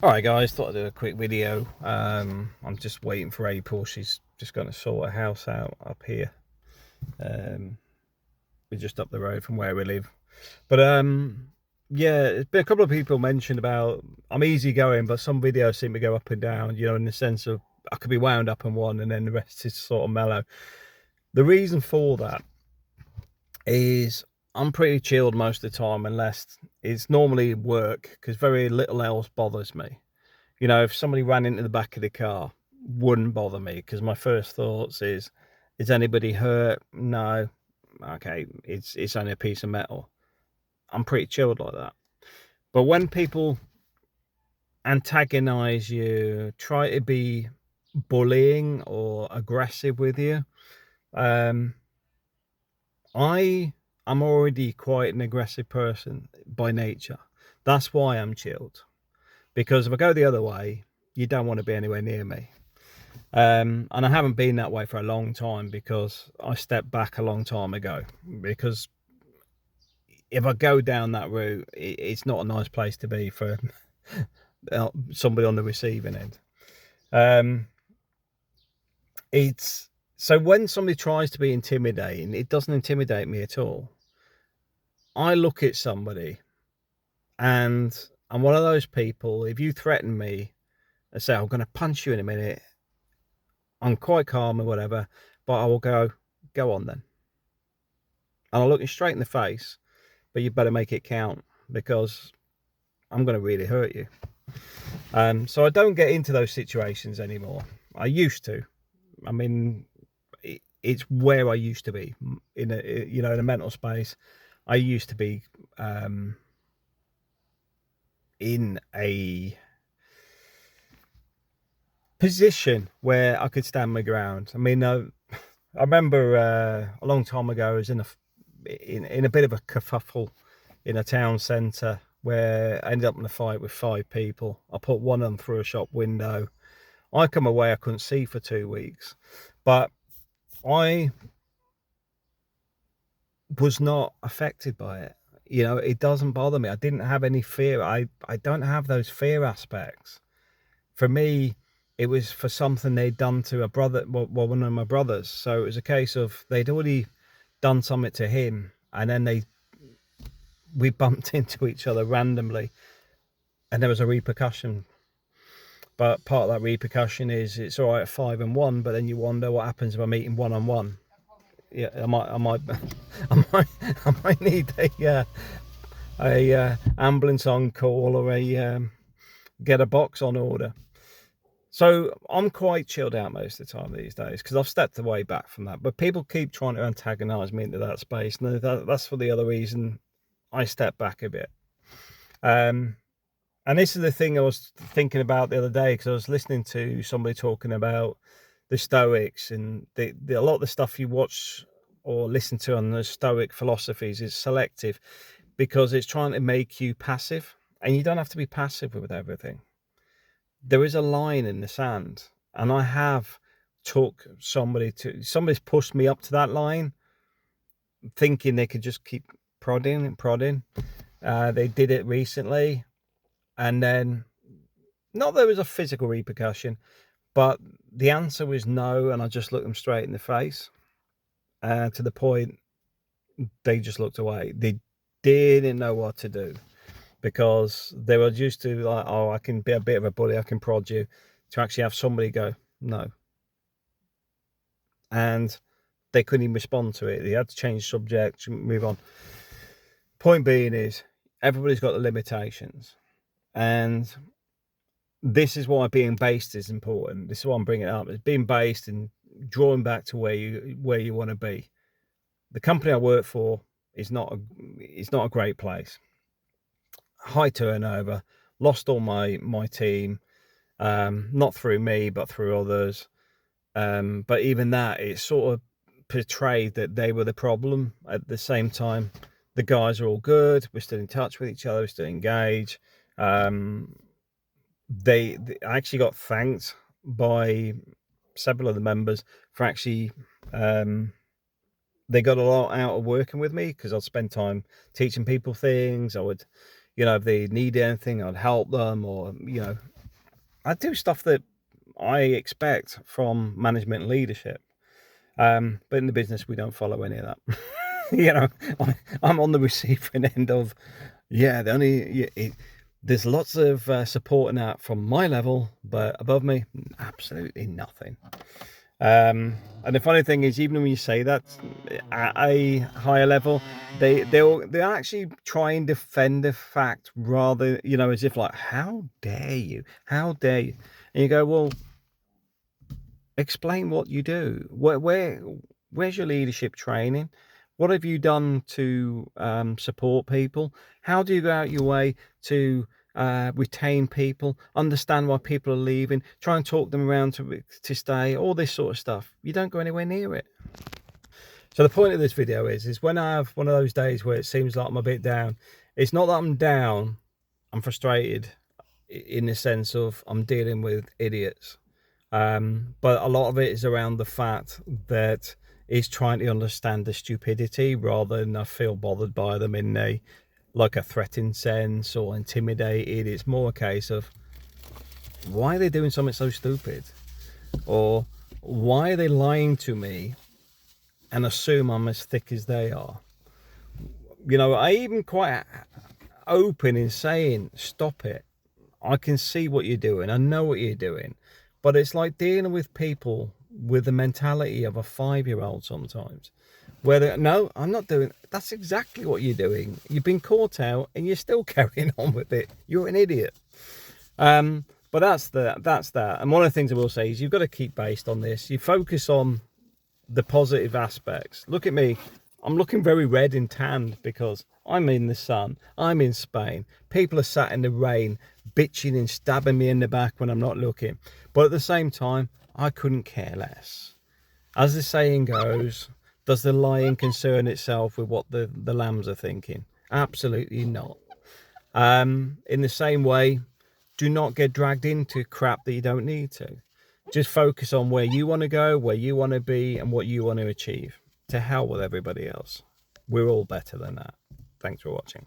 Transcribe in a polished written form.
All right, guys, thought I'd do a quick video. I'm just waiting for April. She's just going to sort a house out up here. We're just up the road from where we live. But yeah, there's been a couple of people mentioned about I'm easygoing, but some videos seem to go up and down, in the sense of I could be wound up on one and then the rest is sort of mellow. The reason for that is I'm pretty chilled most of the time, unless it's normally work, because very little else bothers me. If somebody ran into the back of the car, wouldn't bother me, because my first thoughts is anybody hurt? No. Okay, it's only a piece of metal. I'm pretty chilled like that. But when people antagonize you, try to be bullying or aggressive with you, um, I am already quite an aggressive person by nature. That's why I'm chilled. Because if I go the other way, you don't want to be anywhere near me. And I haven't been that way for a long time, because I stepped back a long time ago. Because if I go down that route, it's not a nice place to be for somebody on the receiving end. It's so when somebody tries to be intimidating, it doesn't intimidate me at all. I look at somebody, and I'm one of those people. If you threaten me and say I'm going to punch you in a minute, I'm quite calm or whatever, but I will go on then. And I'll look you straight in the face, but you better make it count, because I'm going to really hurt you. So I don't get into those situations anymore. I used to. I mean, it's where I used to be in a mental space. I used to be in a position where I could stand my ground. I mean, I remember a long time ago, I was in a bit of a kerfuffle in a town centre, where I ended up in a fight with 5 people. I put one of them through a shop window. I come away, I couldn't see for 2 weeks, but I was not affected by it. It doesn't bother me. I didn't have any fear. I don't have those fear aspects. For me, it was for something they'd done to a brother, well, one of my brothers. So it was a case of they'd already done something to him, and then we bumped into each other randomly, and there was a repercussion. But part of that repercussion is it's all right at 5-1, but then you wonder what happens if I'm meeting one-on-one. Yeah, I might, I might need a ambulance on call, or get a box on order. So I'm quite chilled out most of the time these days, because I've stepped away back from that. But people keep trying to antagonize me into that space, and that's for the other reason I step back a bit. And this is the thing I was thinking about the other day, because I was listening to somebody talking about the Stoics, and a lot of the stuff you watch or listen to on the Stoic philosophies is selective, because it's trying to make you passive, and you don't have to be passive with everything. There is a line in the sand, and I have somebody's pushed me up to that line, thinking they could just keep prodding and prodding. They did it recently, and then, not that there was a physical repercussion, but the answer was no, and I just looked them straight in the face, to the point they just looked away. They didn't know what to do, because they were used to, like, oh, I can be a bit of a bully, I can prod you, to actually have somebody go, no. And they couldn't even respond to it. They had to change subject, move on. Point being is, everybody's got the limitations. And this is why being based is important. This is why I'm bringing it up. It's being based and drawing back to where you want to be. The company I work for is not a great place. High turnover. Lost all my team, not through me but through others. But even that, it sort of portrayed that they were the problem. At the same time, the guys are all good. We're still in touch with each other. We're still engaged. They actually got thanked by several of the members for actually, they got a lot out of working with me, because I'd spend time teaching people things. I would, You know, if they need anything, I'd help them, or, you know, I do stuff that I expect from management and leadership. But in the business, we don't follow any of that. You know, I'm on the receiving end of, yeah, there's lots of support in that from my level, but above me, absolutely nothing. And the funny thing is, even when you say that at a higher level, they'll actually try and defend the fact, rather, you know, as if like, how dare you, and you go, well, explain what you do. Where's your leadership training? What have you done to support people? How do you go out your way to retain people, understand why people are leaving, try and talk them around to stay, all this sort of stuff? You don't go anywhere near it. So the point of this video is when I have one of those days where it seems like I'm a bit down, it's not that I'm down, I'm frustrated in the sense of I'm dealing with idiots. But a lot of it is around the fact that he's trying to understand the stupidity rather than I feel bothered by them in a threatening sense or intimidated. It's more a case of, why are they doing something so stupid? Or why are they lying to me and assume I'm as thick as they are? You know, I even quite open in saying, stop it. I can see what you're doing. I know what you're doing. But it's like dealing with people with the mentality of a 5-year-old sometimes. Where they're, no, I'm not doing, that's exactly what you're doing. You've been caught out and you're still carrying on with it. You're an idiot. But that's that. And one of the things I will say is you've got to keep based on this. You focus on the positive aspects. Look at me. I'm looking very red and tanned because I'm in the sun. I'm in Spain. People are sat in the rain, bitching and stabbing me in the back when I'm not looking. But at the same time, I couldn't care less. As the saying goes, does the lion concern itself with what the lambs are thinking? Absolutely not. In the same way, do not get dragged into crap that you don't need to. Just focus on where you want to go, where you want to be, and what you want to achieve. To hell with everybody else. We're all better than that. Thanks for watching.